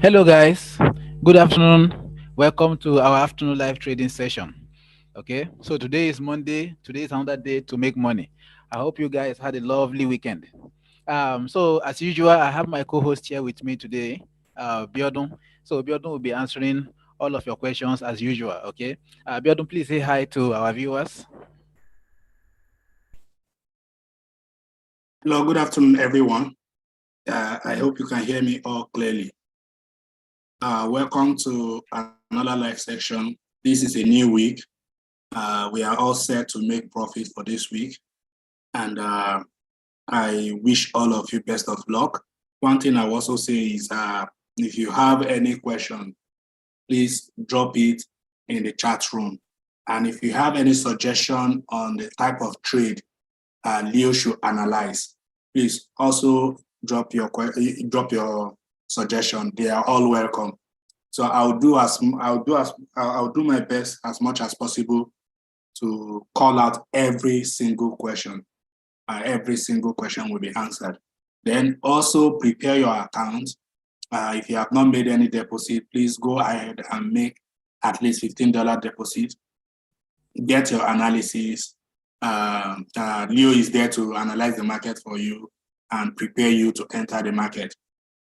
Hello, guys. Good afternoon. Welcome to our afternoon live trading session. Okay, so today is Monday. Today is another day to make money. I hope you guys had a lovely weekend. So as usual, I have my co-host here with me today, Biodun. So Biodun will be answering all of your questions as usual. Okay, Biodun, please say hi to our viewers. Hello, good afternoon, everyone. I hope you can hear me all clearly. Welcome to another live section. This is a new week. We are all set to make profit for this week. And I wish all of you best of luck. One thing I will also say is if you have any question, please drop it in the chat room. And if you have any suggestion on the type of trade Leo should analyze, please also drop your suggestion. They are all welcome. So I'll do my best as much as possible to call out every single question. Every single question will be answered. Then also prepare your account. If you have not made any deposit, please go ahead and make at least $15 deposit. Get your analysis. Leo is there to analyze the market for you and prepare you to enter the market.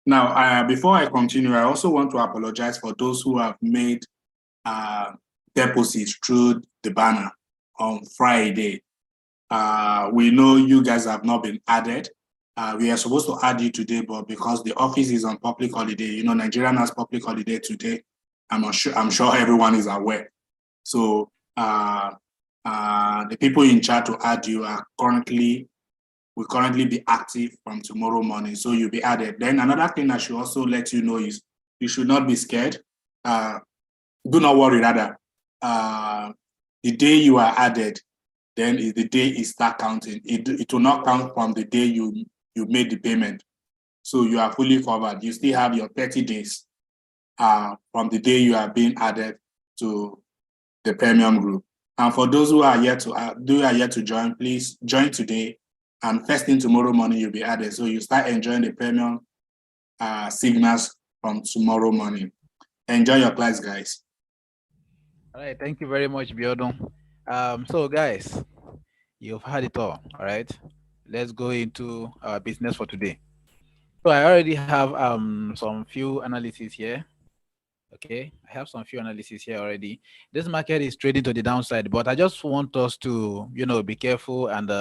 Now, before I continue, I also want to apologize for those who have made deposits through the banner on Friday. We know you guys have not been added. We are supposed to add you today, but because the office is on public holiday, Nigerian has public holiday today. I'm sure everyone is aware. So the people in charge to add you will currently be active from tomorrow morning, so you'll be added. Then another thing I should also let you know is you should not be scared. Do not worry, rather. The day you are added, then is the day it start counting. It will not count from the day you made the payment. So you are fully covered. You still have your 30 days from the day you are being added to the premium group. And for those who are yet to join, please join today. And first thing tomorrow morning, you'll be added. So you start enjoying the premium signals from tomorrow morning. Enjoy your class, guys. All right, thank you very much, Biodun. So guys, you've had it all. All right, let's go into our business for today. So I already have some few analysis here. Okay, I have some few analysis here already. This market is trading to the downside, but I just want us to be careful and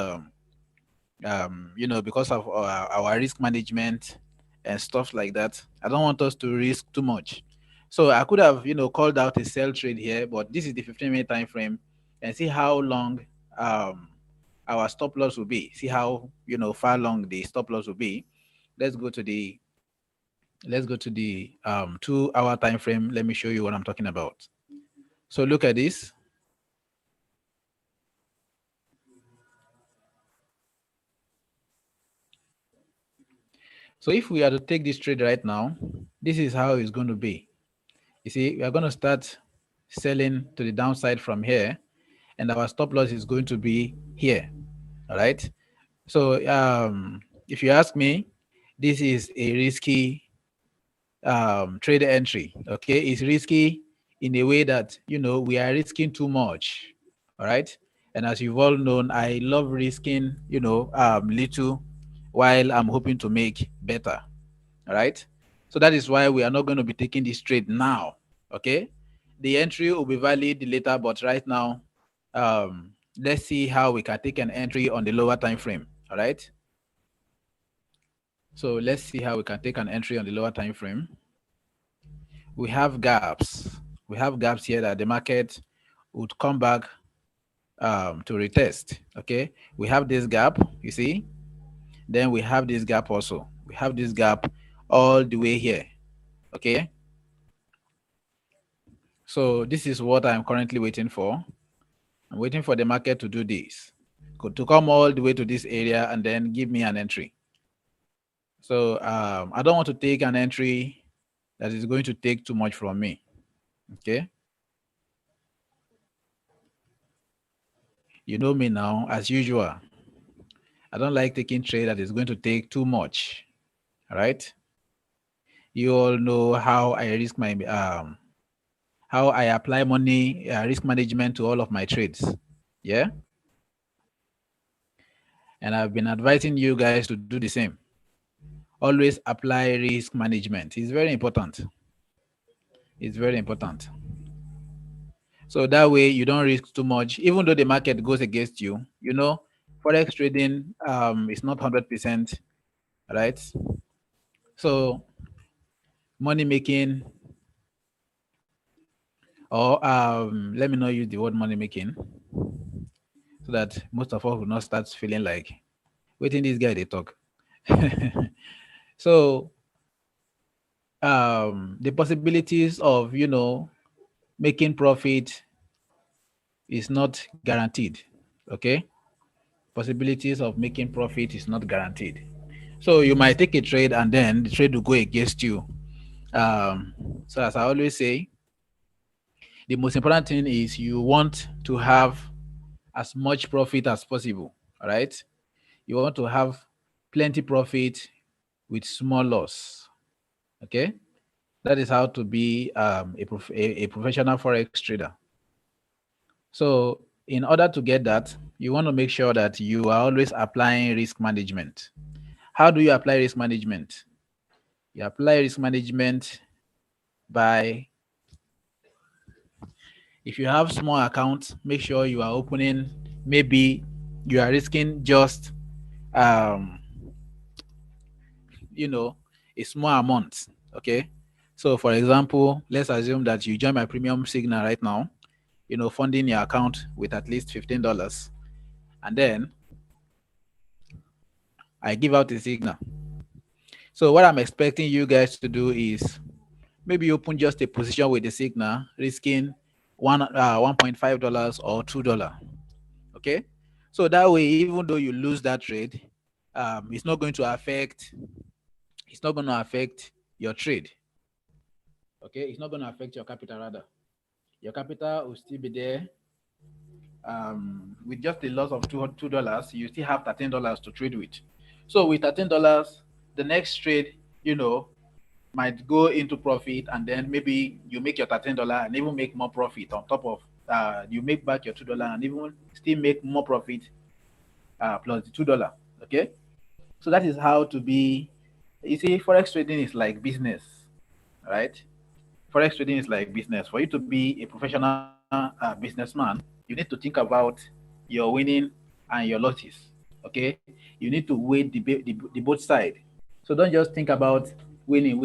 because of our risk management and stuff like that, I don't want us to risk too much. So I could have called out a sell trade here, but this is the 15-minute time frame, and see how long um our stop loss will be. See how far long the stop loss will be. Let's go to the 2-hour time frame. Let me show you what I'm talking about. So look at this. So if we are to take this trade right now, this is how it's going to be. You see, we are going to start selling to the downside from here, and our stop loss is going to be here. All right. So if you ask me, this is a risky trade entry. Okay, it's risky in a way that we are risking too much. All right. And as you've all known, I love risking little while I'm hoping to make better. All right. So that is why we are not going to be taking this trade now. Okay. The entry will be valid later, but right now, let's see how we can take an entry on the lower time frame. All right. So let's see how we can take an entry on the lower time frame. We have gaps. We have gaps here that the market would come back to retest. Okay. We have this gap, you see. Then we have this gap also. We have this gap all the way here. Okay. So this is what I'm currently waiting for. I'm waiting for the market to do this, to come all the way to this area and then give me an entry. So I don't want to take an entry that is going to take too much from me. Okay. You know me now, as usual. I don't like taking trade that is going to take too much. All right. You all know how I risk my how I apply money risk management to all of my trades. Yeah, and I've been advising you guys to do the same. Always apply risk management. It's very important. It's very important. So that way you don't risk too much, even though the market goes against you. You know, forex trading is not 100%, right? So money making, or let me not use the word money making, so that most of us will not start feeling like waiting this guy they talk. So the possibilities of making profit is not guaranteed. Okay, possibilities of making profit is not guaranteed. So you might take a trade and then the trade will go against you. Um, so as I always say, the most important thing is you want to have as much profit as possible. All right. You want to have plenty profit with small loss. Okay. That is how to be a professional forex trader. So in order to get that, you want to make sure that you are always applying risk management. How do you apply risk management? You apply risk management by, if you have small accounts, make sure you are opening, maybe you are risking just um you know a small amount. Okay, so for example, let's assume that you join my premium signal right now, funding your account with at least $15, and then I give out a signal. So what I'm expecting you guys to do is maybe open just a position with the signal, risking $1.5 or $2. Okay, so that way, even though you lose that trade, it's not going to affect. It's not going to affect your trade. Okay, it's not going to affect your capital rather. Your capital will still be there. With just a loss of $2, you still have $13 to trade with. So with $13, the next trade, might go into profit, and then maybe you make your $13 and even make more profit on top of you make back your $2 and even still make more profit plus the $2. Okay, so that is how to be. You see, forex trading is like business, right? Forex trading is like business. For you to be a professional businessman, you need to think about your winning and your losses. Okay, you need to weigh the both side. So don't just think about winning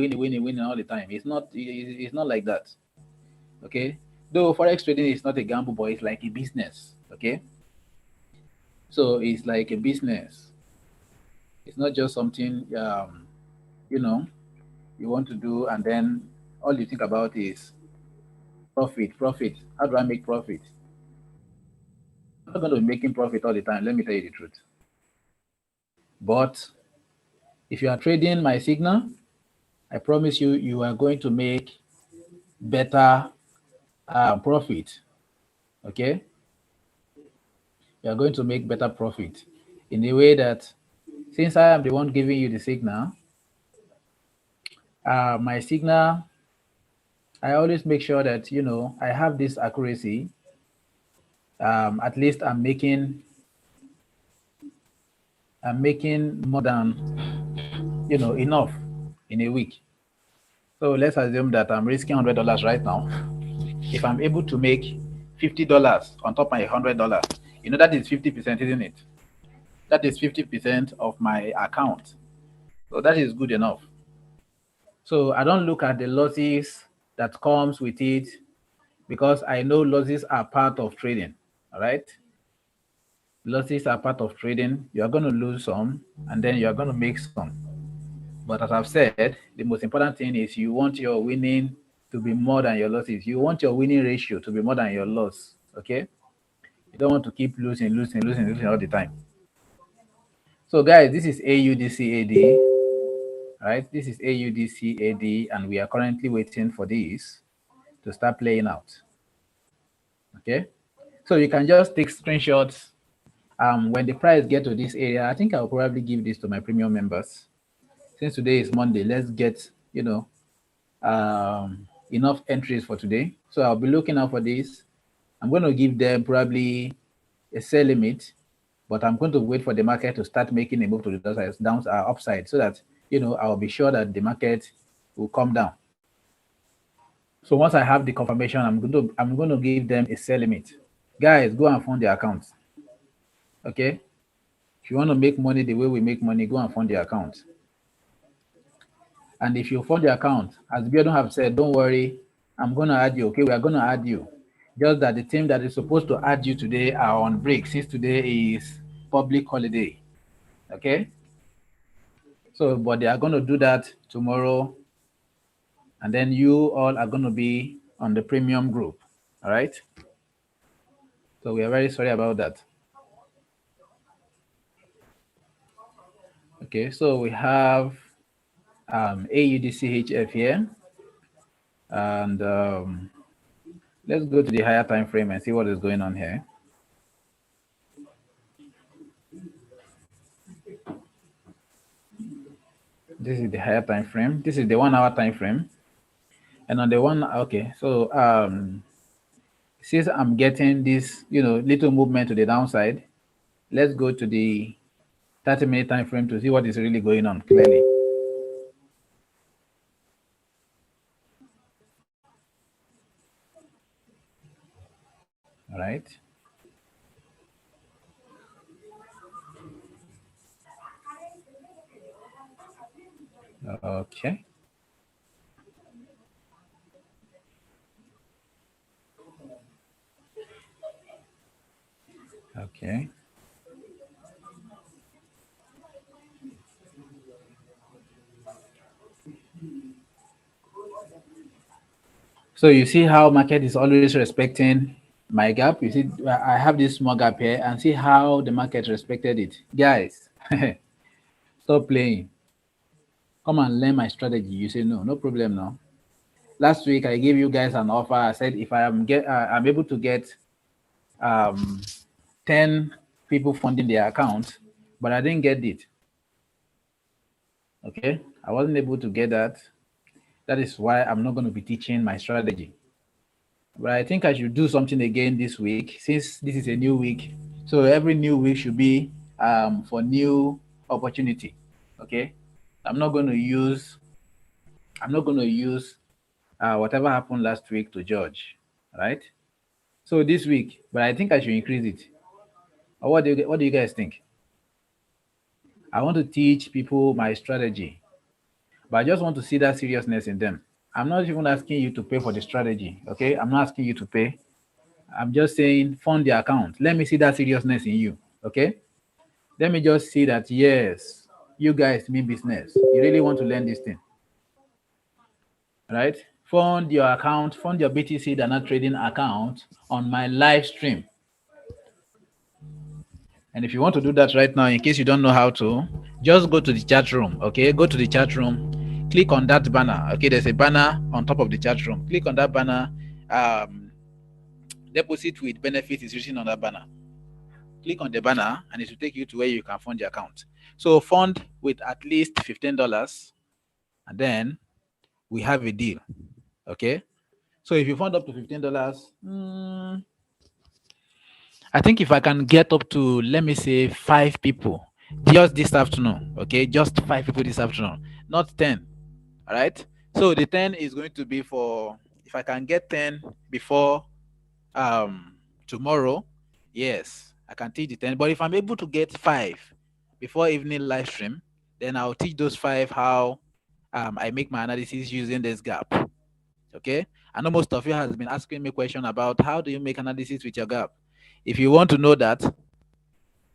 all the time. It's not like that. Okay, though forex trading is not a gamble, but it's like a business. Okay, so it's like a business. It's not just something you know you want to do and then all you think about is profit, profit. How do I make profit? You're not going to be making profit all the time. Let me tell you the truth. But if you are trading my signal, I promise you, you are going to make better profit. Okay, you are going to make better profit in a way that, since I am the one giving you the signal, my signal, I always make sure that I have this accuracy. At least I'm making more than enough in a week. So let's assume that I'm risking $100 right now. If I'm able to make $50 on top of my $100, that is 50%, isn't it? That is 50% of my account. So that is good enough. So I don't look at the losses that comes with it, because I know losses are part of trading. All right. Losses are part of trading. You are going to lose some and then you are going to make some. But as I've said, the most important thing is you want your winning to be more than your losses. You want your winning ratio to be more than your loss. Okay? You don't want to keep losing all the time. So, guys, this is AUDCAD, right? This is AUDCAD, and we are currently waiting for this to start playing out. Okay? So you can just take screenshots. When the price get to this area, I think I'll probably give this to my premium members. Since today is Monday, let's get enough entries for today. So I'll be looking out for this. I'm going to give them probably a sell limit, but I'm going to wait for the market to start making a move to the upside, so that I'll be sure that the market will come down. So once I have the confirmation, I'm going to give them a sell limit. Guys, go and fund the accounts. Okay? If you want to make money the way we make money, go and fund the account. And if you fund the account, as Biodun have said, don't worry, I'm going to add you. Okay, we are going to add you. Just that the team that is supposed to add you today are on break, since today is public holiday. Okay? So, but they are going to do that tomorrow, and then you all are going to be on the premium group. All right? So we are very sorry about that. Okay, so we have AUDCHF here, and let's go to the higher time frame and see what is going on here. This is the higher time frame. This is the 1 hour time frame. And on the one, okay, so since I'm getting this, little movement to the downside, let's go to the 30-minute time frame to see what is really going on clearly. All right. Okay. Okay. So you see how market is always respecting my gap. You see, I have this small gap here, and see how the market respected it. Guys, stop playing. Come and learn my strategy. You say no, no problem now. Last week I gave you guys an offer. I said if I'm able to get um 10 people funding their account, but I didn't get it. Okay, I wasn't able to get that. That is why I'm not going to be teaching my strategy. But I think I should do something again this week, since this is a new week. So every new week should be for new opportunity. Okay, I'm not going to use I'm not going to use whatever happened last week to judge, right? So this week, but I think I should increase it. Or what do you guys think? I want to teach people my strategy, but I just want to see that seriousness in them. I'm not even asking you to pay for the strategy, okay? I'm not asking you to pay. I'm just saying fund the account. Let me see that seriousness in you, okay? Let me just see that, yes, you guys mean business. You really want to learn this thing, right? Fund your account, fund your BtcDana trading account on my live stream. And if you want to do that right now, in case you don't know how to, just go to the chat room, okay? Go to the chat room, click on that banner, okay? There's a banner on top of the chat room. Click on that banner. Deposit with benefit is written on that banner. Click on the banner and it will take you to where you can fund your account. So fund with at least $15, and then we have a deal, okay? So if you fund up to $15, I think if I can get up to, let me say, 5 people just this afternoon, okay, just 5 people this afternoon, not 10. All right. So the 10 is going to be for, if I can get 10 before tomorrow, yes, I can teach the 10. But if I'm able to get 5 before evening live stream, then I'll teach those 5 how I make my analysis using this gap. Okay. I know most of you has been asking me a question about how do you make analysis with your gap. If you want to know that,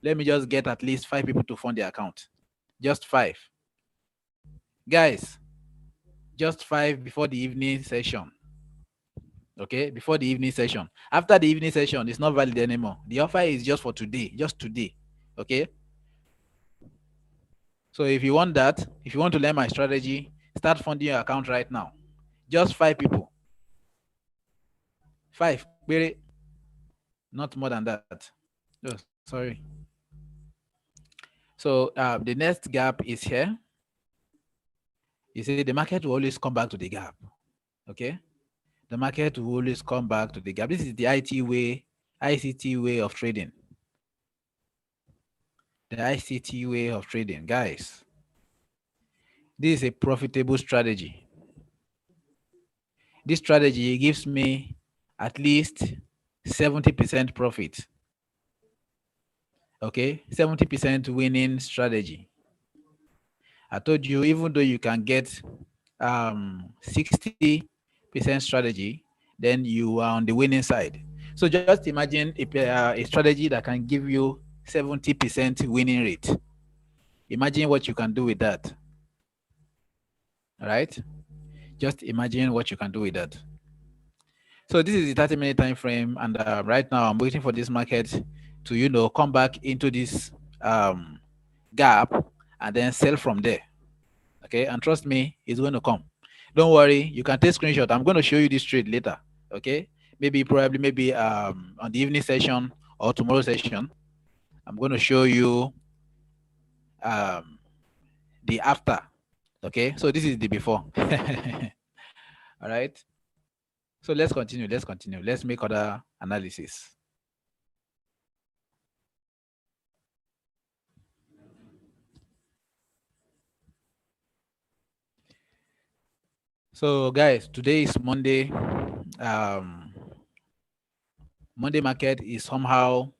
let me just get at least 5 people to fund the account. Just 5. Guys, just 5 before the evening session. Okay, before the evening session. After the evening session, it's not valid anymore. The offer is just for today, just today. Okay. So if you want that, if you want to learn my strategy, start funding your account right now. Just 5 people. 5, really, not more than that. Oh, sorry. So the next gap is here. You see, the market will always come back to the gap. Okay, the market will always come back to the gap. This is the ICT way of trading. The ICT way of trading, guys. This is a profitable strategy. This strategy gives me at least 70% profit. Okay, 70% winning strategy. I told you, even though you can get 60% strategy, then you are on the winning side. So just imagine a strategy that can give you 70% winning rate. Imagine what you can do with that. All right? Just imagine what you can do with that. So this is the 30-minute time frame, and right now I'm waiting for this market to, come back into this um, gap and then sell from there. Okay, and trust me, it's going to come. Don't worry, you can take screenshot. I'm going to show you this trade later. Okay, maybe on the evening session or tomorrow session, I'm going to show you um, the after. Okay, so this is the before. All right. So let's continue. Let's continue. Let's make other analysis. So guys, today is Monday. Monday market is somehow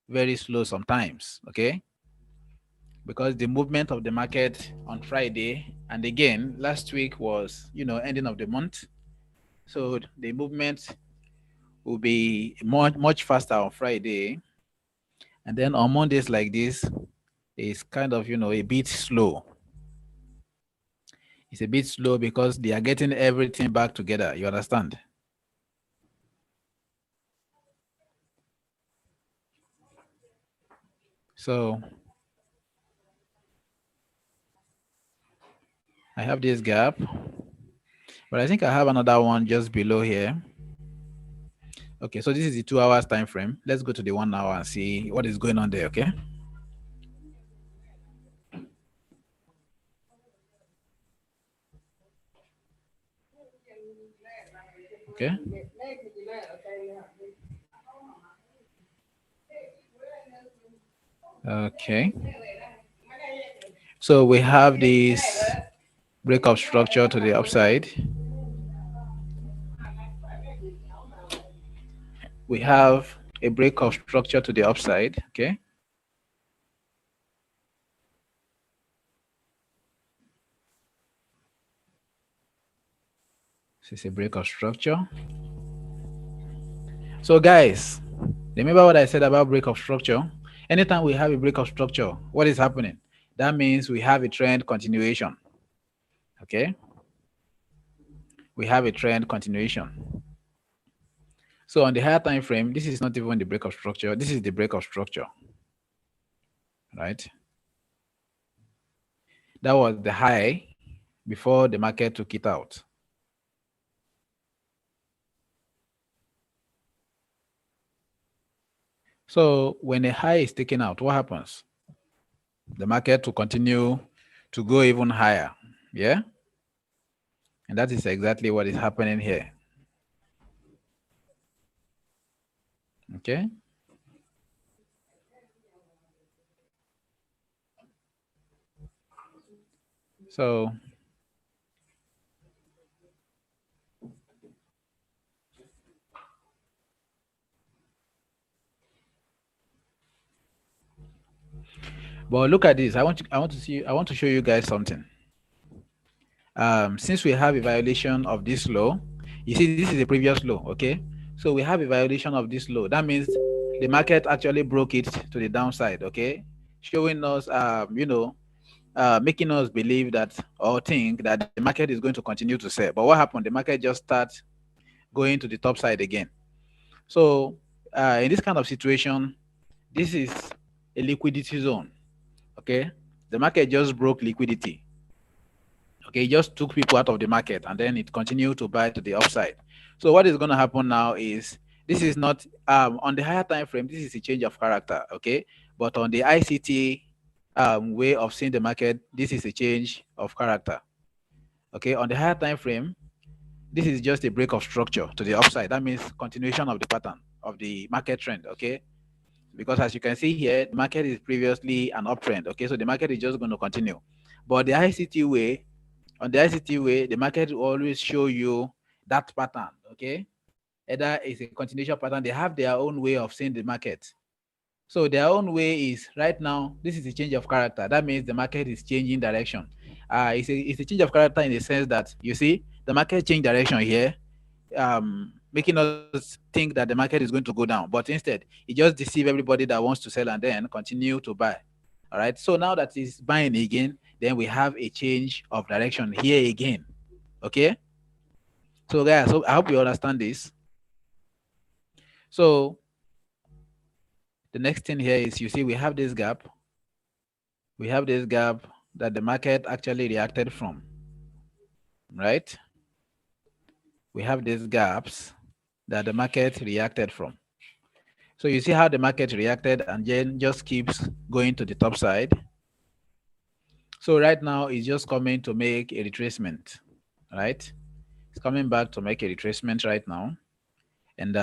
very slow sometimes. Okay, because the movement of the market on Friday, and again last week was ending of the month, so the movement will be much faster on Friday, and then on Mondays like this is kind of a bit slow. It's a bit slow because they are getting everything back together. You understand? So I have this gap, but I think I have another one just below here. Okay, so this is the 2 hours time frame. Let's go to the 1 hour and see what is going on there. Okay. Okay. Okay. So we have this breakup structure to the upside. We have a breakup structure to the upside. Okay. This is a breakup structure. So guys, remember what I said about breakup structure? Anytime we have a breakup structure, what is happening? That means we have a trend continuation. Okay. We have a trend continuation. So on the higher time frame, this is not even the breakup structure. This is the breakup structure, right? That was the high before the market took it out. So when a high is taken out, what happens? The market will continue to go even higher. Yeah. And that is exactly what is happening here. Okay. So but look at this. I want to show you guys something. Since we have a violation of this law, you see this is a previous law, okay? So we have a violation of this law. That means the market actually broke it to the downside, okay? Showing us, making us believe that or think that the market is going to continue to sell. But what happened? The market just starts going to the top side again. So in this kind of situation, this is a liquidity zone, okay? The market just broke liquidity. Okay, it just took people out of the market and then it continued to buy to the upside. So what is going to happen now is this is not on the higher time frame, this is a change of character, okay? But on the ICT way of seeing the market, this is a change of character. Okay, on the higher time frame, this is just a break of structure to the upside. That means continuation of the pattern of the market trend. Okay, because as you can see here, the market is previously an uptrend. Okay, so the market is just going to continue. But the ICT way, on the ICT way, the market will always show you that pattern. Okay, either it's a continuation pattern. They have their own way of seeing the market. So their own way is right now. This is a change of character. That means the market is changing direction. It's a change of character in the sense that you see the market change direction here, making us think that the market is going to go down. But instead, it just deceive everybody that wants to sell and then continue to buy. All right. So now that it's buying again, then we have a change of direction here again. Okay. So guys, so I hope you understand this. So the next thing here is you see we have this gap. We have this gap that the market actually reacted from, right? We have these gaps that the market reacted from. So you see how the market reacted and then just keeps going to the top side. So right now it's just coming to make a retracement, right? It's coming back to make a retracement right now. And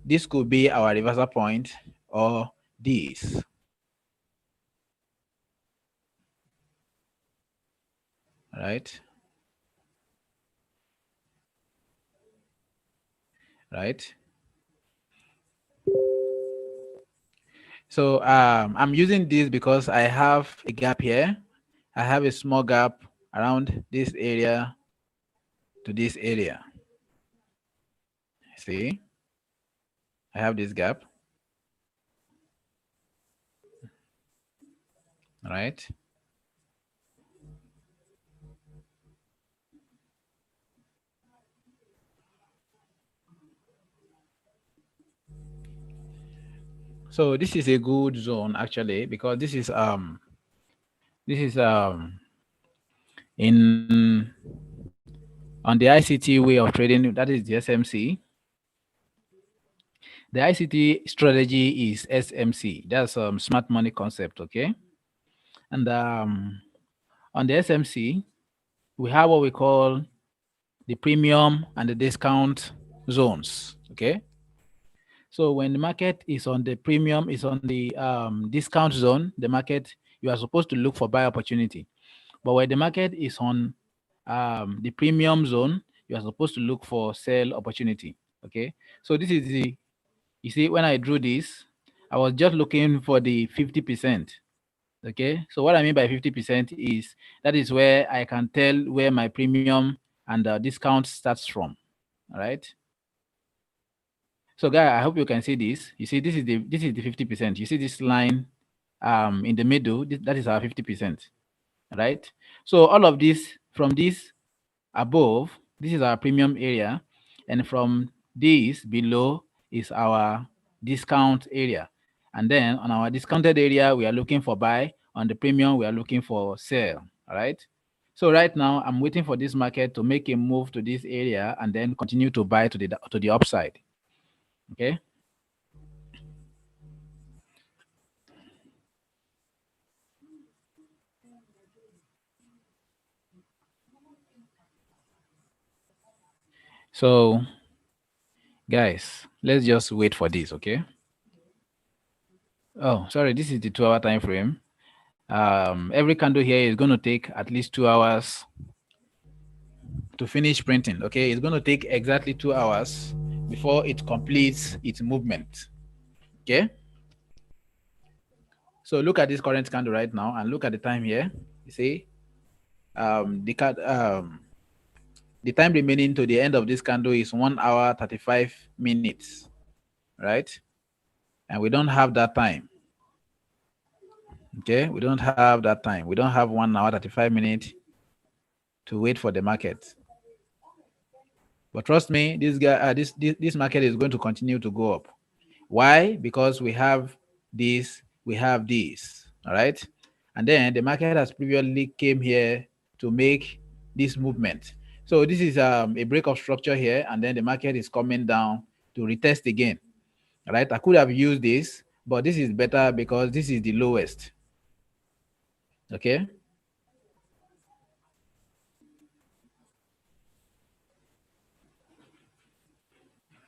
this could be our reversal point or this, right? Right? So I'm using this because I have a gap here. I have a small gap around this area to this area. See, I have this gap, right? So this is a good zone actually because this is in on the ICT way of trading, that is the SMC. The ICT strategy is SMC. That's smart money concept, okay? And on the SMC, we have what we call the premium and the discount zones, okay? So when the market is on the premium, is on the discount zone, the market, you are supposed to look for buy opportunity. But when the market is on the premium zone, you are supposed to look for sell opportunity. Okay. So this is the, you see, when I drew this, I was just looking for the 50%. Okay. So what I mean by 50% is that is where I can tell where my premium and discount starts from. All right. So guy, I hope you can see this. You see, this is the 50%. You see this line in the middle, that is our 50%. Right? So all of this from this above, this is our premium area, and from this below is our discount area. And then on our discounted area, we are looking for buy. On the premium, we are looking for sell. All right. So right now, I'm waiting for this market to make a move to this area and then continue to buy to the upside. Okay. So guys, let's just wait for this. Okay. Oh, sorry. This is the 2-hour time frame. Every candle here is going to take at least 2 hours to finish printing. Okay, it's going to take exactly 2 hours before it completes its movement. Okay, so look at this current candle right now and look at the time here. You see, the time remaining to the end of this candle is 1 hour 35 minutes, right? And we don't have that time. Okay, we don't have that time. We don't have 1 hour 35 minutes to wait for the market. But trust me, this market is going to continue to go up. Why? Because we have this, we have this. All right. And then the market has previously came here to make this movement. So this is a break of structure here, and then the market is coming down to retest again. All right. I could have used this, but this is better because this is the lowest. Okay.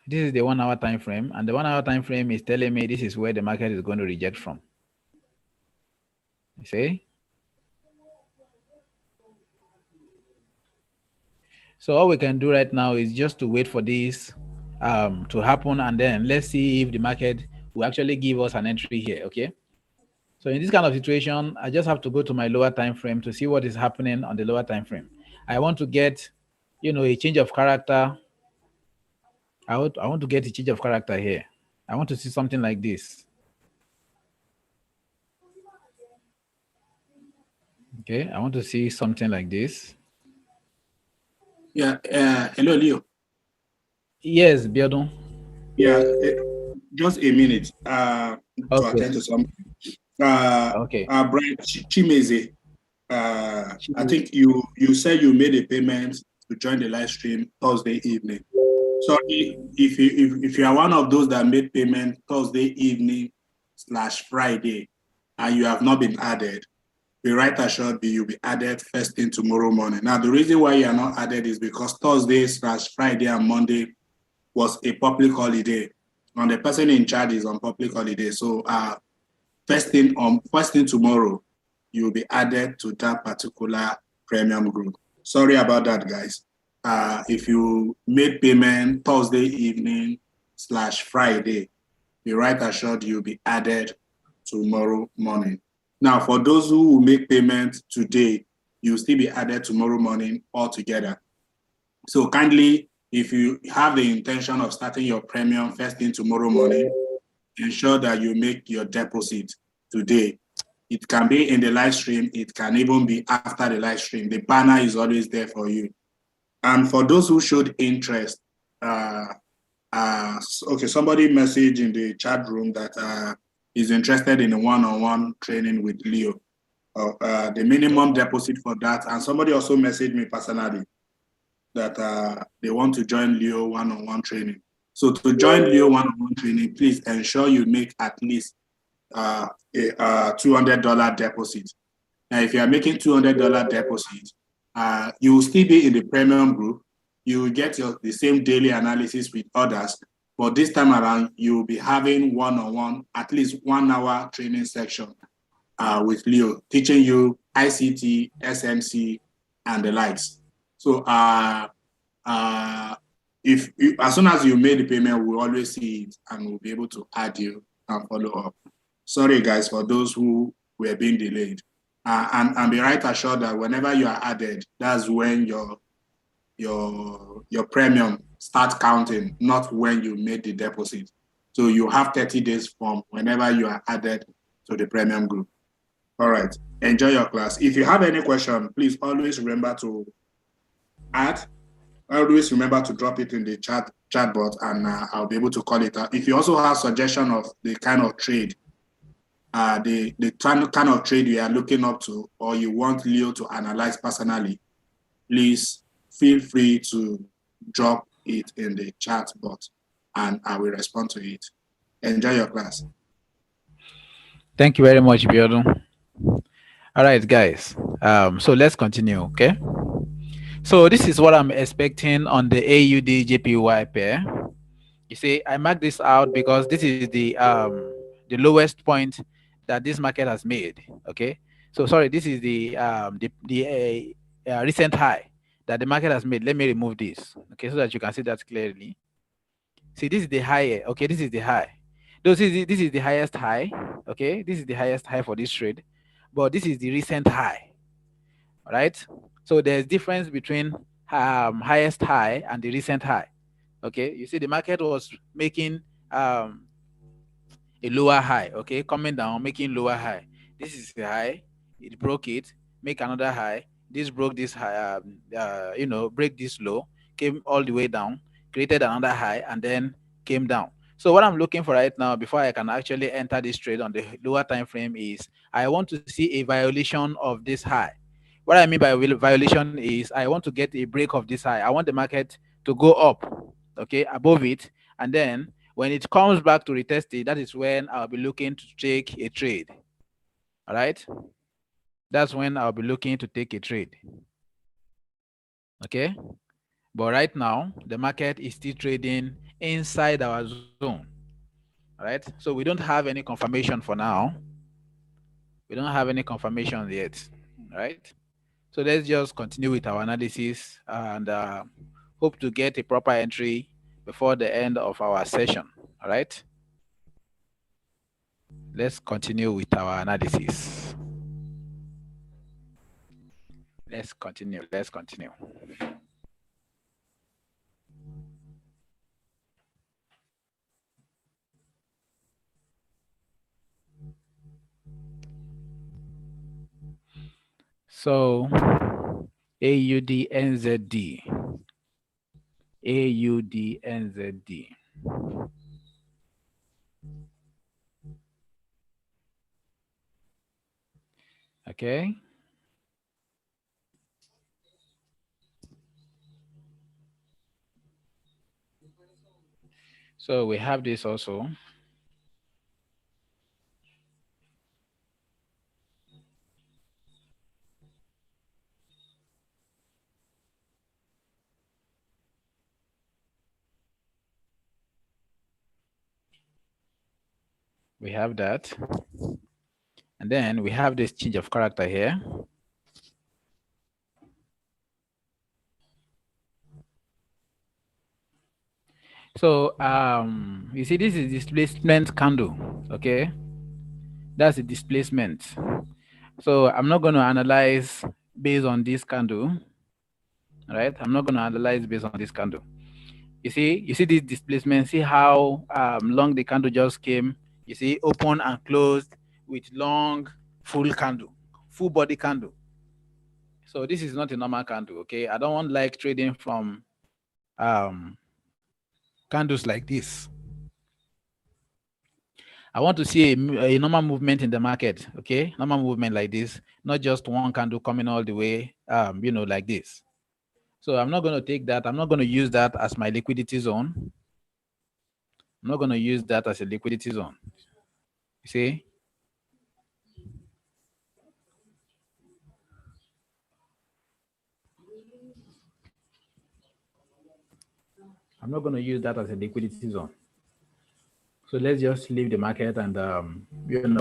This is the 1 hour time frame, and the 1 hour time frame is telling me this is where the market is going to reject from. You see? So all we can do right now is just to wait for this to happen, and then let's see if the market will actually give us an entry here. Okay. So in this kind of situation, I just have to go to my lower time frame to see what is happening on the lower time frame. I want to get, a change of character. I want to get a change of character here. I want to see something like this. Okay, I want to see something like this. Yeah. Hello, Leo. Yes, Biodun. Yeah. Just a minute. To Okay. attend to something. Okay. Brian Chimeze. I think you said you made a payment to join the live stream Thursday evening. Sorry, if you are one of those that made payment Thursday evening / Friday, and you have not been added, be right assured you'll be added first thing tomorrow morning. Now, the reason why you are not added is because Thursday / Friday and Monday was a public holiday, and the person in charge is on public holiday. So, first thing tomorrow, you'll be added to that particular premium group. Sorry about that, guys. If you made payment Thursday evening / Friday, be right assured you'll be added tomorrow morning. Now, for those who will make payment today, you'll still be added tomorrow morning altogether. So kindly, if you have the intention of starting your premium first thing tomorrow morning, ensure that you make your deposit today. It can be in the live stream. It can even be after the live stream. The banner is always there for you. And for those who showed interest, okay, somebody messaged in the chat room that is interested in a one-on-one training with Leo. The minimum deposit for that, and somebody also messaged me personally that they want to join Leo one-on-one training. So to join Leo one-on-one training, please ensure you make at least a $200 deposit. Now, if you are making $200 deposit, you will still be in the premium group. You will get the same daily analysis with others, but this time around, you will be having one-on-one, at least 1 hour training section with Leo, teaching you ICT, SMC, and the likes. So if as soon as you made the payment, we'll always see it and we'll be able to add you and follow up. Sorry, guys, for those who were being delayed. And be right assured that whenever you are added, that's when your premium starts counting, not when you made the deposit. So you have 30 days from whenever you are added to the premium group. All right. Enjoy your class. If you have any question, please always remember to add. Always remember to drop it in the chat box, and I'll be able to call it out. If you also have suggestion of the kind of trade, the kind of trade you are looking up to, or you want Leo to analyze personally, please feel free to drop it in the chat box, and I will respond to it. Enjoy your class. Thank you very much, Biodun. All right, guys. So let's continue, okay? So this is what I'm expecting on the AUD JPY pair. You see, I marked this out because this is the lowest point that this market has made. Okay, so sorry, this is the recent high that the market has made. Let me remove this, okay, so that you can see that clearly. See, this is the high. Okay, this is the high. This is the highest high. Okay, this is the highest high for this trade, but this is the recent high. All right. So there's difference between highest high and the recent high. Okay, you see the market was making a lower high, okay, coming down, making lower high. This is the high, it broke it, make another high. This broke this high, break this low, came all the way down, created another high, and then came down. So what I'm looking for right now, before I can actually enter this trade on the lower time frame, is I want to see a violation of this high. What I mean by violation is I want to get a break of this high. I want the market to go up, okay, above it, and then when it comes back to retest it, that is when I'll be looking to take a trade. All right. That's when I'll be looking to take a trade. Okay. But right now, the market is still trading inside our zone, right? So we don't have any confirmation for now. We don't have any confirmation yet, right? So let's just continue with our analysis and hope to get a proper entry before the end of our session, all right? Let's continue with our analysis. Let's continue. So AUDNZD. AUDNZD. Okay. So we have this also. We have that. And then we have this change of character here. So you see, this is displacement candle. Okay, that's the displacement. So I'm not going to analyze based on this candle, right? I'm not going to analyze based on this candle. You see this displacement. See how long the candle just came. You see, open and closed with long, full candle, full body candle. So this is not a normal candle. Okay, I don't want like trading from um, candles like this. I want to see a normal movement in the market, okay? Normal movement like this, not just one candle coming all the way, like this. So I'm not going to take that. I'm not going to use that as my liquidity zone. I'm not going to use that as a liquidity zone. You see? I'm not going to use that as a liquidity zone. So let's just leave the market and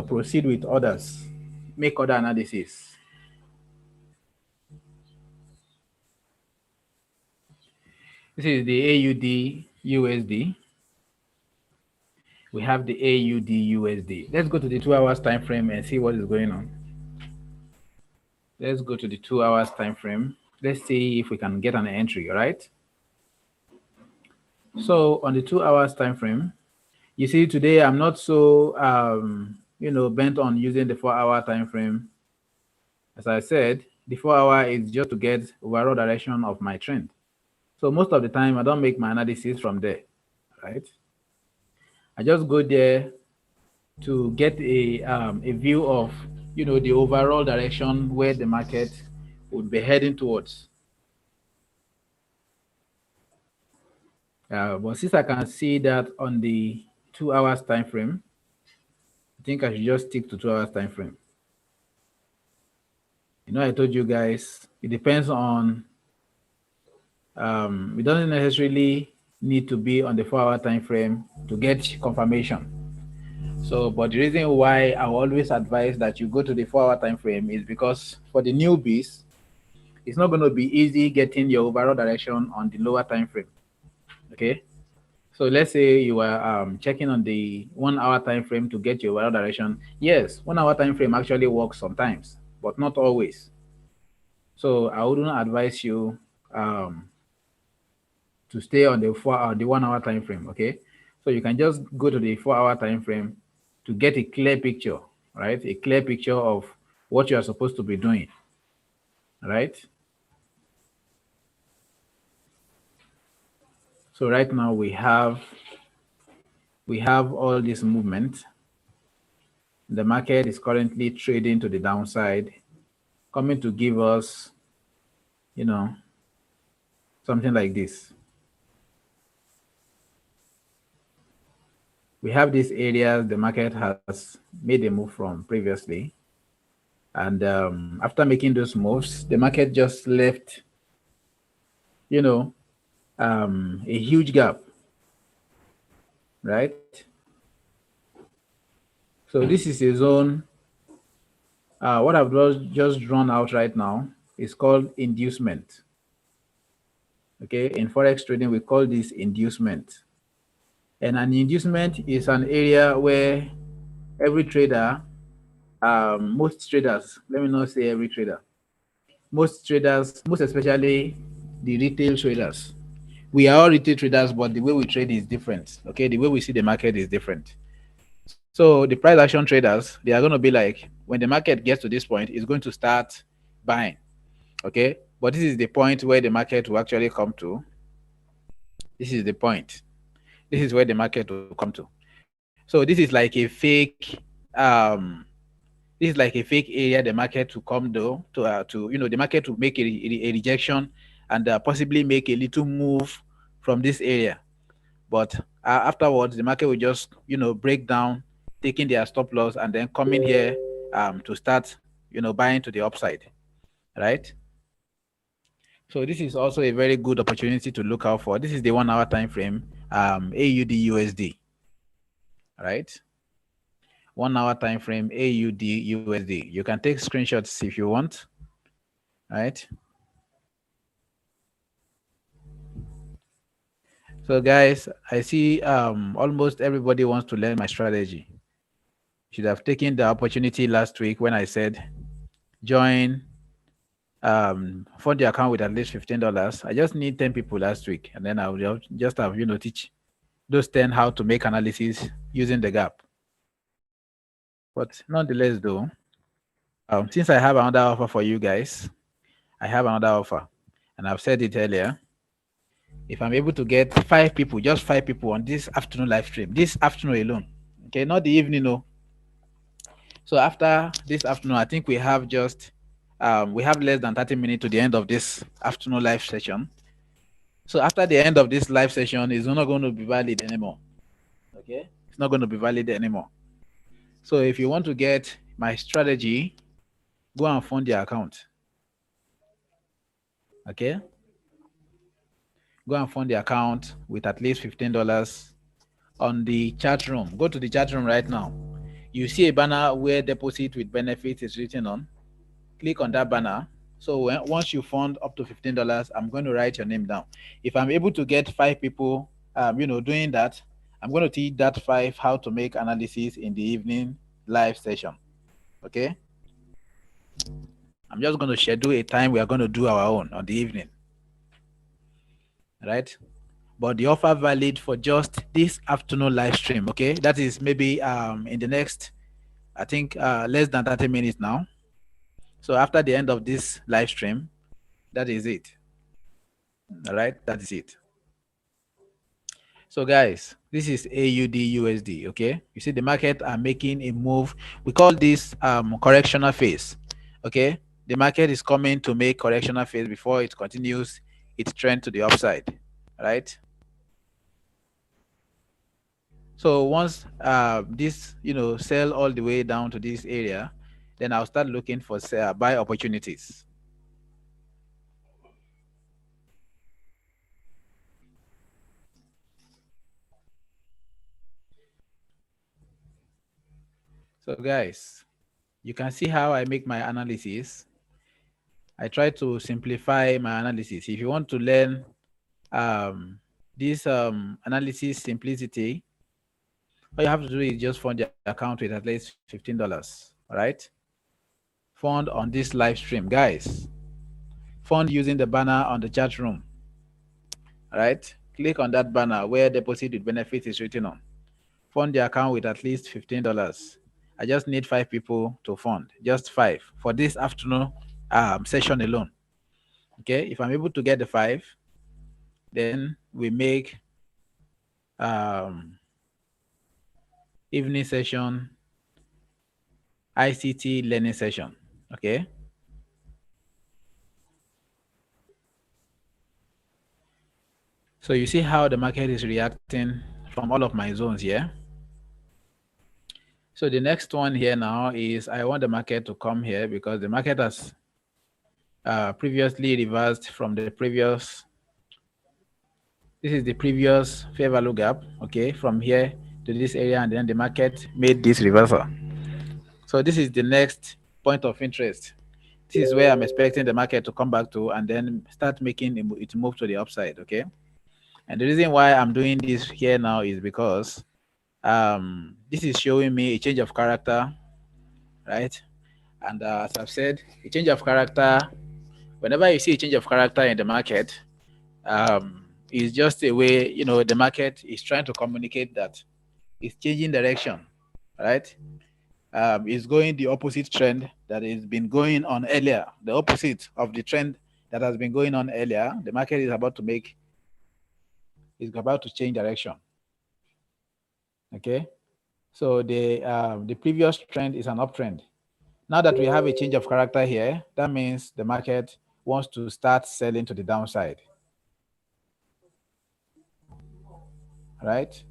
proceed with others. Make other analysis. This is the AUD USD. We have the AUD USD. Let's go to the 2 hours time frame and see what is going on. Let's go to the 2 hours time frame. Let's see if we can get an entry, all right? So on the 2 hours time frame, you see today I'm not so bent on using the 4-hour time frame. As I said, the 4-hour is just to get overall direction of my trend. So most of the time I don't make my analysis from there, right? I just go there to get a view of the overall direction where the market would be heading towards. But since I can see that on the 2 hours time frame, I think I should just stick to 2 hours time frame. I told you guys it depends on. It doesn't necessarily need to be on the 4-hour time frame to get confirmation. So, but the reason why I always advise that you go to the 4-hour time frame is because for the newbies, it's not going to be easy getting your overall direction on the lower time frame. Okay. So let's say you are checking on the 1-hour time frame to get your overall direction. Yes, 1-hour time frame actually works sometimes, but not always. So I wouldn't advise you to stay on the 1-hour time frame. Okay. So you can just go to the 4-hour time frame to get a clear picture, right? A clear picture of what you are supposed to be doing, right? So right now we have all this movement. The market is currently trading to the downside, coming to give us, something like this. We have these areas the market has made a move from previously. And after making those moves, the market just left, a huge gap. right? So this is a zone. What I've just drawn out right now is called inducement. Okay, in forex trading, we call this inducement. And an inducement is an area where every trader, most traders, let me not say every trader, most traders, most especially the retail traders. We are all retail traders, but the way we trade is different. Okay, the way we see the market is different. So the price action traders, they are going to be like, when the market gets to this point, it's going to start buying. Okay, but this is the point where the market will actually come to. This is the point. This is where the market will come to. So this is like a fake um this is like a fake area the market to come to the market to make a rejection and possibly make a little move from this area. But afterwards, the market will just break down, taking their stop loss, and then coming here to start buying to the upside, right? So this is also a very good opportunity to look out for. This is the 1 hour time frame, AUD USD, right? 1 hour time frame, AUD USD. You can take screenshots if you want, right? So guys, I see almost everybody wants to learn my strategy. Should have taken the opportunity last week when I said join fund the account with at least $15. I just need 10 people last week, and then I'll just have teach those 10 how to make analysis using the gap. But nonetheless, though, since I have another offer for you guys, I have another offer, and I've said it earlier. If I'm able to get 5 people, just 5 people on this afternoon live stream, this afternoon alone, okay, not the evening, no. So after this afternoon, I think we have less than 30 minutes to the end of this afternoon live session. So after the end of this live session, it's not going to be valid anymore. Okay, it's not going to be valid anymore. So if you want to get my strategy, go and fund your account. Okay, go and fund the account with at least $15 on the chat room. Go to the chat room right now. You see a banner where deposit with benefits is written on. Click on that banner. So once you fund up to $15, I'm going to write your name down. If I'm able to get 5 people, doing that, I'm going to teach that 5 how to make analysis in the evening live session. Okay. I'm just going to schedule a time we are going to do our own on the evening. Right. But the offer valid for just this afternoon live stream. Okay. That is maybe in the next, I think less than 30 minutes now. So after the end of this live stream, that is it. All right. That is it. So guys, this is AUD USD. Okay. You see the market are making a move. We call this correctional phase. Okay. The market is coming to make correctional phase before it continues its trend to the upside. Right. So once this sell all the way down to this area, then I'll start looking for buy opportunities. So guys, you can see how I make my analysis. I try to simplify my analysis. If you want to learn this analysis simplicity, all you have to do is just fund your account with at least $15. All right. Fund on this live stream, guys. Fund using the banner on the chat room. All right. Click on that banner where deposit with benefits is written on. Fund the account with at least $15. I just need 5 people to fund, just 5 for this afternoon session alone. Okay. If I'm able to get the 5, then we make evening session ICT learning session. Okay. So you see how the market is reacting from all of my zones here. So the next one here now is I want the market to come here because the market has previously reversed from the previous This is the previous fair value gap, okay, from here to this area, and then the market made this reversal. So this is the next point of interest. This is where I'm expecting the market to come back to and then start making it move to the upside, okay? And the reason why I'm doing this here now is because this is showing me a change of character, right? And as I've said, a change of character, whenever you see a change of character in the market, is just a way, the market is trying to communicate that it's changing direction, right? Is going the opposite trend that has been going on earlier, the opposite of the trend that has been going on earlier. The market is about to change direction. Okay, so the previous trend is an uptrend. Now that we have a change of character here, that means the market wants to start selling to the downside, right?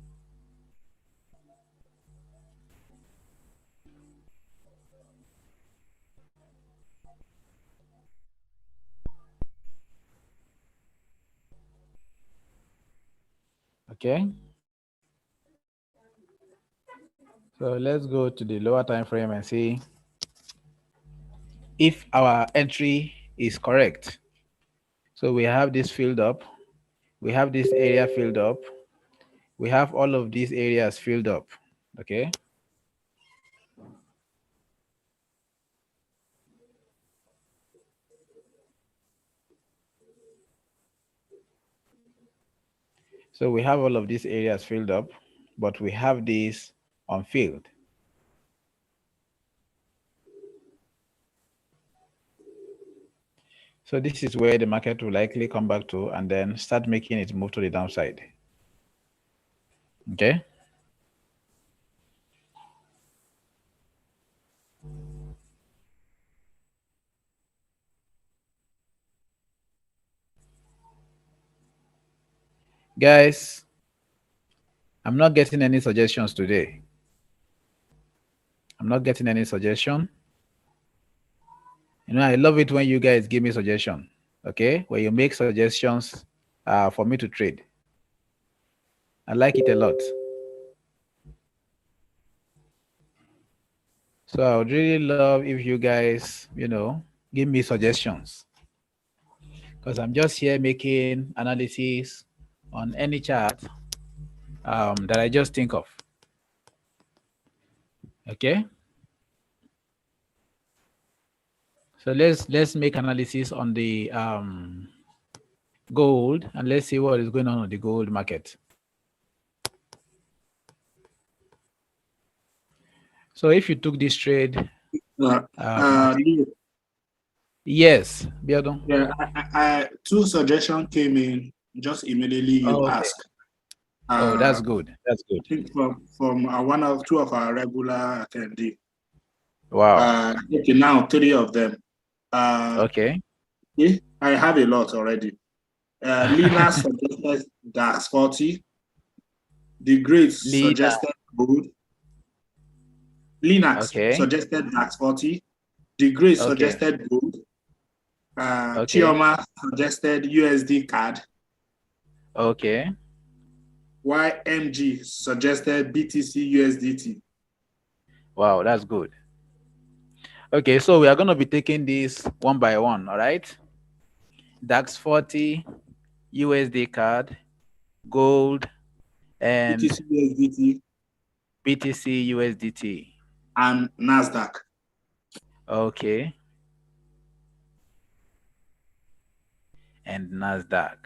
Okay, so let's go to the lower time frame and see if our entry is correct. So we have this filled up, we have this area filled up, we have all of these areas filled up. Okay, so we have all of these areas filled up, but we have these unfilled. So this is where the market will likely come back to and then start making it move to the downside. Okay. Guys, I'm not getting any suggestions today. I'm not getting any suggestion. I love it when you guys give me suggestion. Okay, when you make suggestions for me to trade. I like it a lot. So I would really love if you guys, give me suggestions. Because I'm just here making analysis on any chart that I just think of. Okay. So let's make analysis on the gold, and let's see what is going on the gold market. So if you took this trade, Leo, yes, Biodon. yeah, two suggestions came in just immediately you Oh, okay. asked. Oh, that's Uh, good. That's good. I think from one of two of our regular attendees. Wow. Okay, now three of them. Okay. Yeah, I have a lot already. Lina suggested DAX 40. The Great Lina. suggested gold. Linux Okay. suggested DAX 40. The Great Okay. suggested gold. Okay. Chioma suggested USD card. Okay. YMG suggested BTC USDT. Wow, that's good. Okay, so we are going to be taking this one by one. All right. DAX 40, USD card, gold, and BTC USDT BTC USDT. and NASDAQ. Okay. And NASDAQ.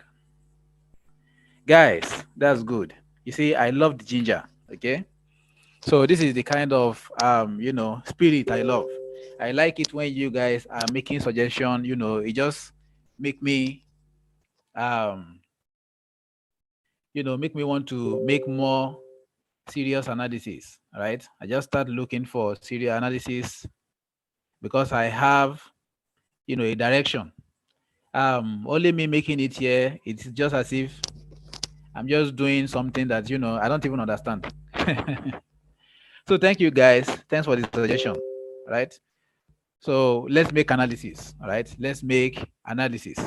Guys, that's good. You see, I love the ginger. Okay. So this is the kind of spirit I love. I like it when you guys are making suggestion. It just make me make me want to make more serious analysis. All right. I just start looking for serious analysis because I have a direction. Only me making it here, it's just as if I'm just doing something that I don't even understand. So thank you guys. Thanks for the suggestion. Right. So let's make analysis. All right. Let's make analysis.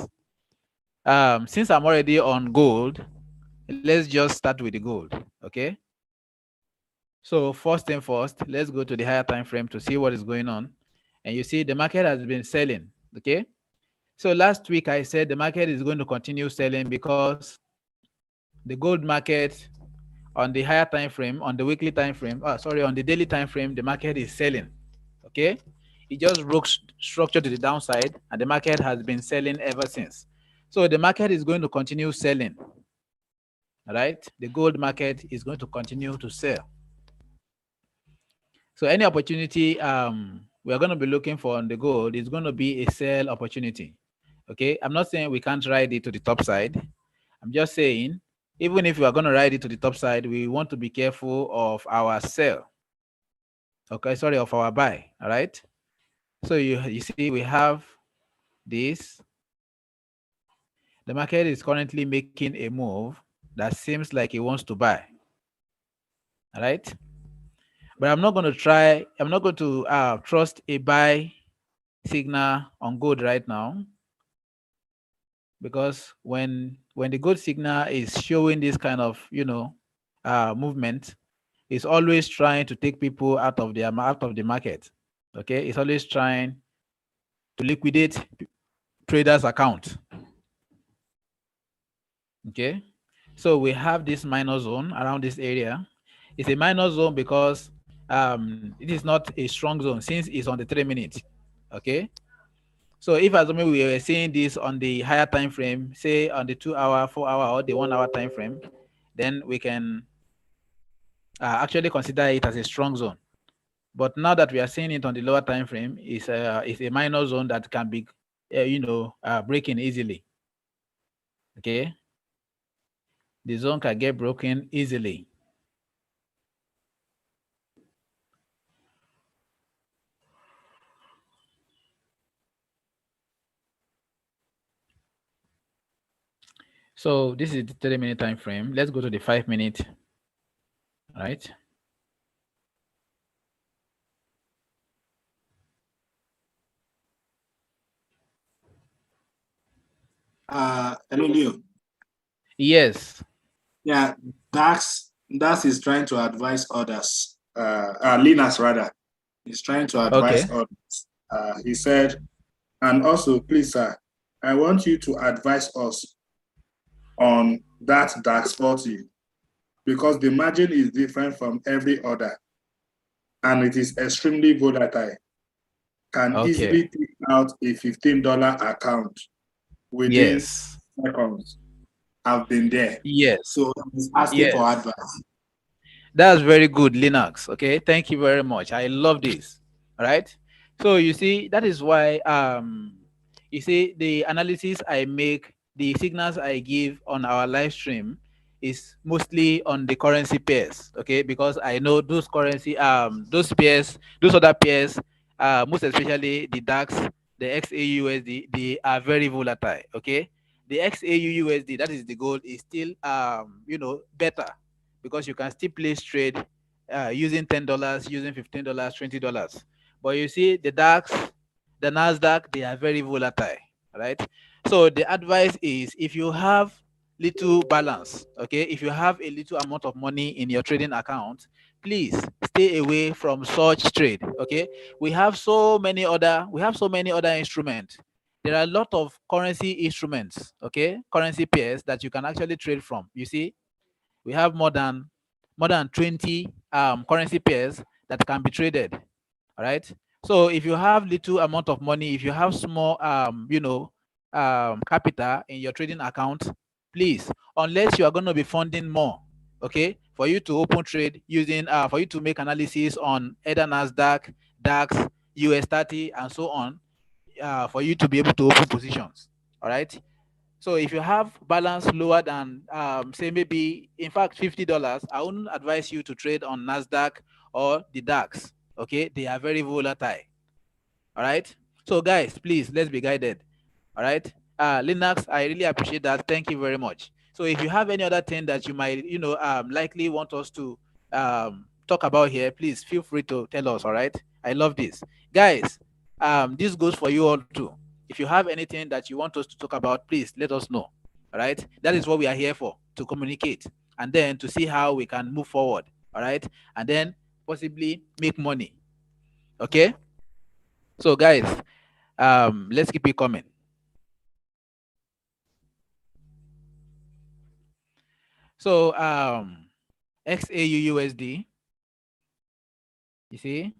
Since I'm already on gold, let's just start with the gold. Okay. So first thing first, let's go to the higher time frame to see what is going on. And you see the market has been selling. Okay. So last week I said the market is going to continue selling because the gold market on the higher time frame, on the weekly time frame, on the daily time frame, the market is selling. Okay. It just broke structure to the downside and the market has been selling ever since. So the market is going to continue selling. All right. The gold market is going to continue to sell. So any opportunity we are going to be looking for on the gold is going to be a sell opportunity. Okay, I'm not saying we can't ride it to the top side. I'm just saying even if we are going to ride it to the top side, we want to be careful of our sell. Okay, sorry, of our buy. All right. So you see we have this. The market is currently making a move that seems like it wants to buy. All right. But I'm not going to trust a buy signal on gold right now, because when the gold signal is showing this kind of movement, it's always trying to take people out of the market. Okay, it's always trying to liquidate traders account. Okay, so we have this minor zone around this area. It's a minor zone because it is not a strong zone since it's on the 3 minute. Okay, so if assuming we were seeing this on the higher time frame, say on the 2 hour, 4 hour, or the 1 hour time frame, then we can actually consider it as a strong zone. But now that we are seeing it on the lower time frame, is a minor zone that can be, breaking easily. Okay, the zone can get broken easily. So this is the 3 minute time frame. Let's go to the 5 minute. Right. Hello, Leo. Yes. Yeah, Dax is trying to advise others. Linus rather is trying to advise Okay. others. He said, and also, please, sir, I want you to advise us on that Dax 40 because the margin is different from every other and it is extremely volatile. Can Okay. easily take out a $15 account within Yes. seconds. I've been there. Yes. So he's asking for Yes. advice. That's very good, Linux. Okay, thank you very much. I love this. All right. So you see, that is why you see the analysis I make, the signals I give on our live stream is mostly on the currency pairs. Okay, because I know those currency those pairs, those other pairs, most especially the DAX, the XAUUSD, they are very volatile. Okay, the XAUUSD, that is the gold, is still better because you can still place trade using $10, using $15, $20. But you see, the DAX, the Nasdaq, they are very volatile, right? So the advice is if you have little balance, okay, if you have a little amount of money in your trading account, please stay away from such trade. Okay, we have so many other instruments. There are a lot of currency instruments, okay, currency pairs that you can actually trade from. You see, we have more than 20 currency pairs that can be traded. All right. So if you have little amount of money, if you have small capital in your trading account, please, unless you are going to be funding more, okay, for you to open trade using for you to make analysis on either Nasdaq, DAX, US 30, and so on, for you to be able to open positions. All right. So if you have balance lower than say maybe in fact $50, I wouldn't advise you to trade on Nasdaq or the DAX. Okay, they are very volatile. All right. So guys, please let's be guided. All right. Linux, I really appreciate that. Thank you very much. So if you have any other thing that you might likely want us to talk about here, please feel free to tell us. All right. I love this, guys. This goes for you all too. If you have anything that you want us to talk about, please let us know. All right. That is what we are here for, to communicate and then to see how we can move forward. All right. And then possibly make money. Okay. So guys, let's keep it coming. So XAUUSD, you see.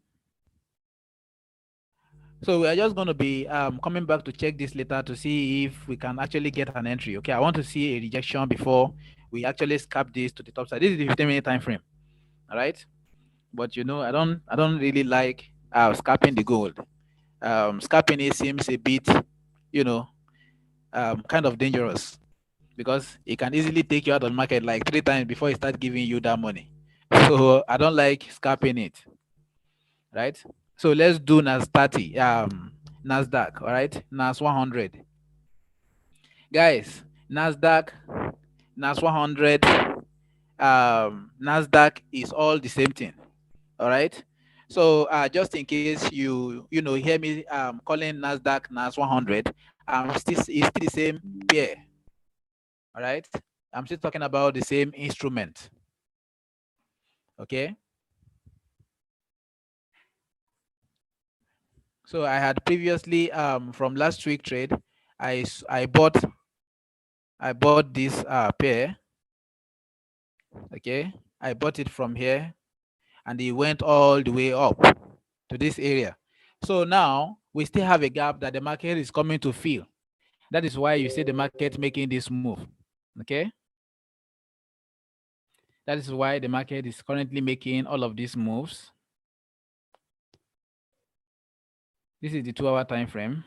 So we are just going to be coming back to check this later to see if we can actually get an entry. Okay, I want to see a rejection before we actually scalp this to the top side. This is the 15-minute time frame. All right. But I don't really like scalping the gold. Scalping it seems a bit, you know, kind of dangerous because it can easily take you out of the market like 3 times before it starts giving you that money. So I don't like scalping it, right? So let's do NAS 30, NASDAQ, all right? NAS 100. Guys, NASDAQ, NAS 100, NASDAQ is all the same thing, all right? So just in case you hear me calling NASDAQ NAS 100, it's still the same pair, all right? I'm still talking about the same instrument, okay? So I had previously from last week trade, I bought this pair, okay? I bought it from here and it went all the way up to this area. So now we still have a gap that the market is coming to fill. That is why you see the market making this move, okay? That is why the market is currently making all of these moves. This is the 2-hour time frame.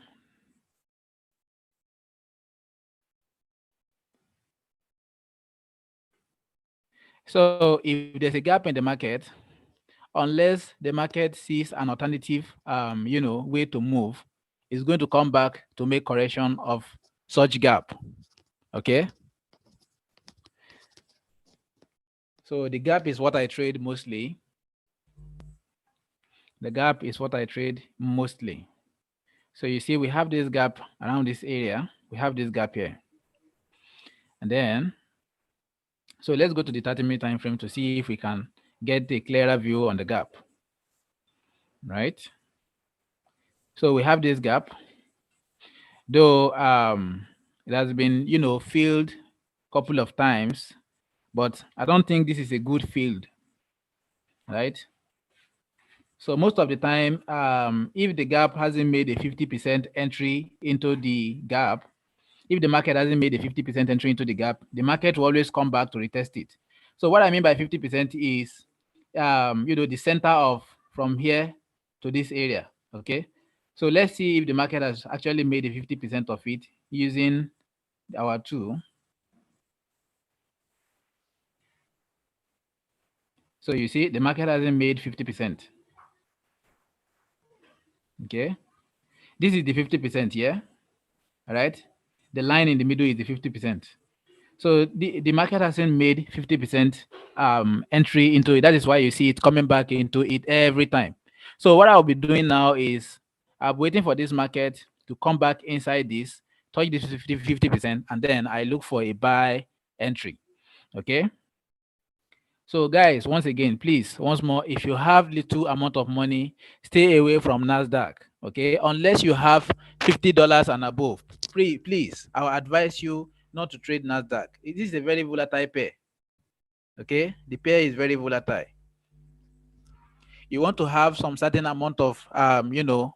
So if there's a gap in the market, unless the market sees an alternative, way to move, it's going to come back to make correction of such gap. Okay. So the gap is what I trade mostly. The gap is what I trade mostly. So you see, we have this gap around this area. We have this gap here. And then, so let's go to the 30-minute time frame to see if we can get a clearer view on the gap. Right? So we have this gap. Though it has been, filled a couple of times, but I don't think this is a good field, right? So most of the time, if the gap hasn't made a 50% entry into the gap, if the market hasn't made a 50% entry into the gap, the market will always come back to retest it. So what I mean by 50% is, the center of from here to this area, okay? So let's see if the market has actually made a 50% of it using our tool. So you see, the market hasn't made 50%. Okay. This is the 50% here. All right. The line in the middle is the 50%. So the market hasn't made 50% entry into it. That is why you see it coming back into it every time. So what I'll be doing now is I'm waiting for this market to come back inside this, touch this 50%, and then I look for a buy entry. Okay. So guys, once again, please, once more, if you have little amount of money, stay away from NASDAQ, okay? Unless you have $50 and above. Please, I will advise you not to trade NASDAQ. It is a very volatile pair, okay? The pair is very volatile. You want to have some certain amount of,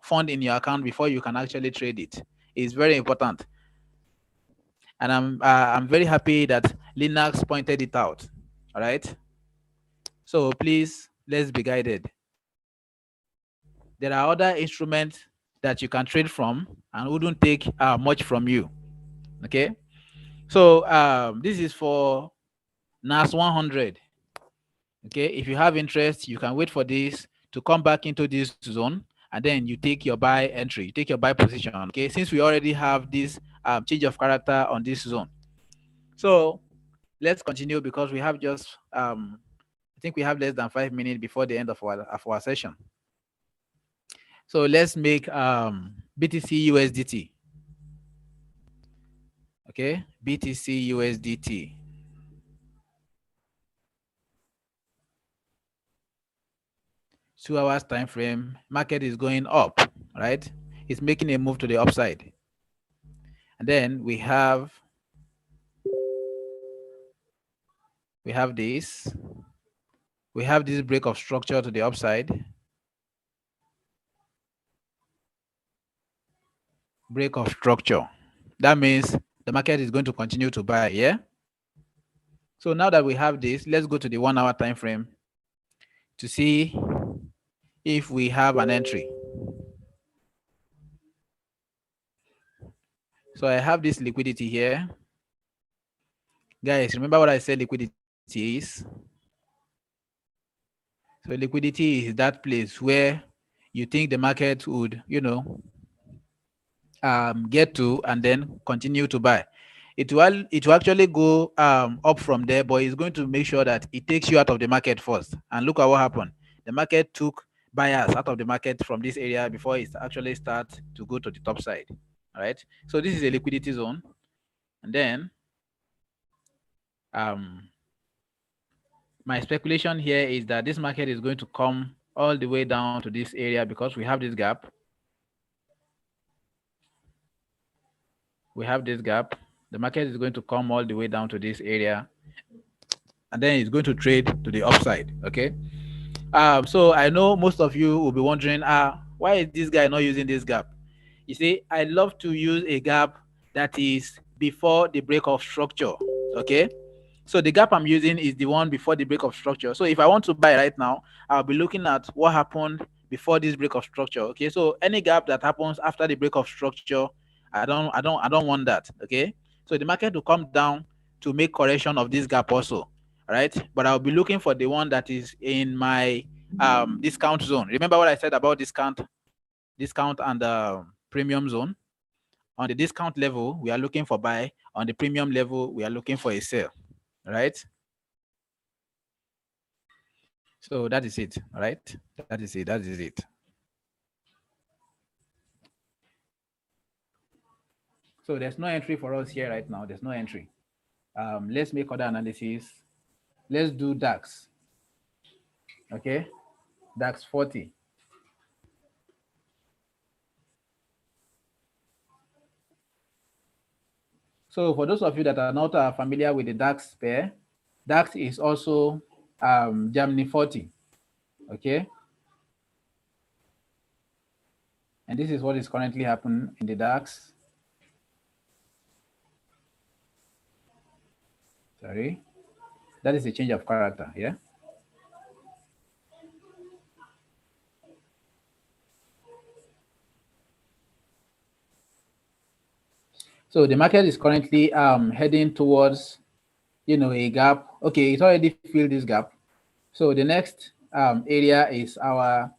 fund in your account before you can actually trade it. It's very important. And I'm very happy that Linux pointed it out, all right? So please, let's be guided. There are other instruments that you can trade from and wouldn't take much from you. Okay. So this is for NAS 100. Okay. If you have interest, you can wait for this to come back into this zone and then you take your buy entry, you take your buy position. Okay. Since we already have this change of character on this zone. So let's continue because we have just, I think we have less than 5 minutes before the end of our session. So let's make BTC USDT. Okay, BTC USDT. 2 hours time frame, market is going up, right? It's making a move to the upside. And then we have this. We have this break of structure to the upside. Break of structure. That means the market is going to continue to buy, yeah? So now that we have this, let's go to the 1 hour time frame to see if we have an entry. So I have this liquidity here. Guys, remember what I said liquidity is? So liquidity is that place where you think the market would, get to and then continue to buy. It will actually go up from there, but it's going to make sure that it takes you out of the market first. And look at what happened. The market took buyers out of the market from this area before it actually starts to go to the top side. All right. So this is a liquidity zone. And then my speculation here is that this market is going to come all the way down to this area because we have this gap. We have this gap. The market is going to come all the way down to this area, and then it's going to trade to the upside. Okay. So I know most of you will be wondering, why is this guy not using this gap? You see, I love to use a gap that is before the break of structure. Okay. So the gap I'm using is the one before the break of structure. So if I want to buy right now, I'll be looking at what happened before this break of structure. Okay. So any gap that happens after the break of structure, I don't want that. Okay. So the market will come down to make correction of this gap also. Right. But I'll be looking for the one that is in my discount zone. Remember what I said about discount and premium zone? On the discount level, we are looking for buy. On the premium level, we are looking for a sell. Right. So that is it, right? That is it. That is it. So there's no entry for us here right now. There's no entry. Let's make other analysis. Let's do DAX. Okay, DAX 40. So for those of you that are not familiar with the DAX pair, DAX is also Germany 40. Okay, and this is what is currently happening in the DAX. Sorry, that is a change of character. Yeah. So the market is currently heading towards, a gap. Okay, it's already filled this gap. So the next area is our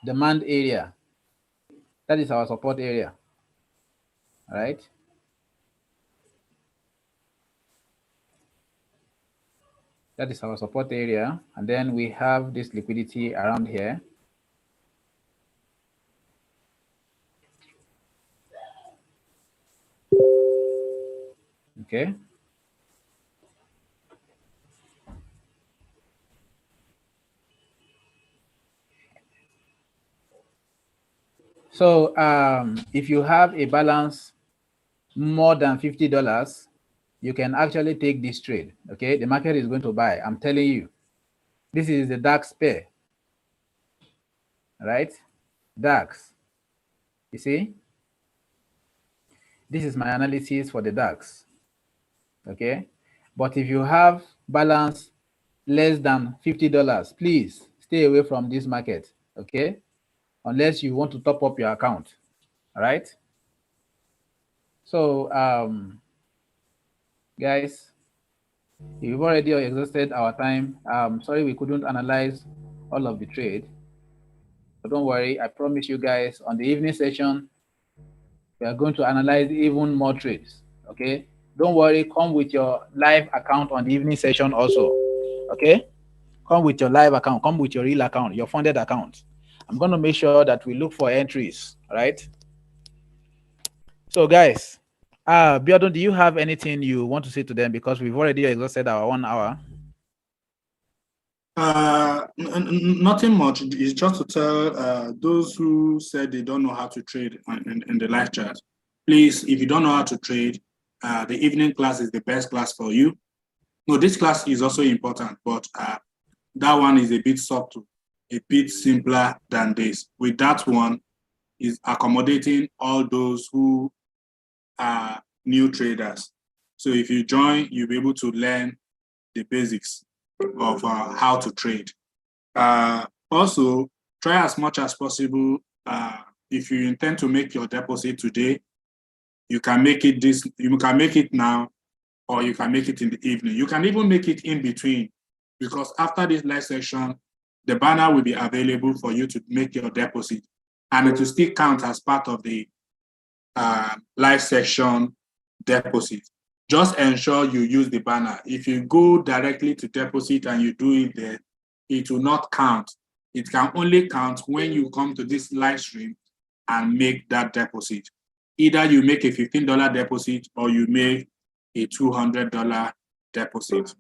demand area. That is our support area. All right. That is our support area. And then we have this liquidity around here. Okay. So if you have a balance more than $50, you can actually take this trade. Okay, the market is going to buy. I'm telling you, this is the DAX pair, right? DAX. You see, this is my analysis for the DAX. Okay, but if you have balance less than $50, please stay away from this market. Okay, unless you want to top up your account. All right. So guys, we've already exhausted our time. Sorry we couldn't analyze all of the trade, but don't worry, I promise you guys on the evening session we are going to analyze even more trades. Okay, don't worry, come with your live account on the evening session also. Okay, come with your live account, come with your real account, your funded account. I'm going to make sure that we look for entries. All right. So guys, Biodun, do you have anything you want to say to them? Because we've already exhausted our 1 hour. Nothing much. It's just to tell those who said they don't know how to trade in the live chat. Please, if you don't know how to trade, the evening class is the best class for you. No, this class is also important, but that one is a bit subtle, a bit simpler than this. With that one, is accommodating all those who are new traders. So if you join, you'll be able to learn the basics of how to trade. Also, try as much as possible. If you intend to make your deposit today, you can make it you can make it now, or you can make it in the evening. You can even make it in between, because after this live session, the banner will be available for you to make your deposit, and it will still count as part of the live session deposit. Just ensure you use the banner. If you go directly to deposit and you do it there, it will not count. It can only count when you come to this live stream and make that deposit. Either you make a $15 deposit or you make a $200 deposit.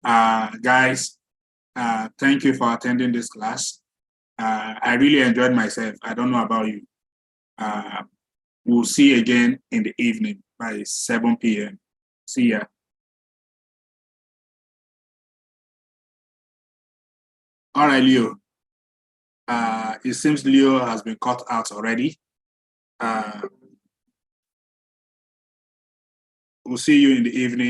Guys, thank you for attending this class. I really enjoyed myself. I don't know about you. We'll see you again in the evening by 7 p.m. See ya. All right, Leo. It seems Leo has been cut out already. We'll see you in the evening.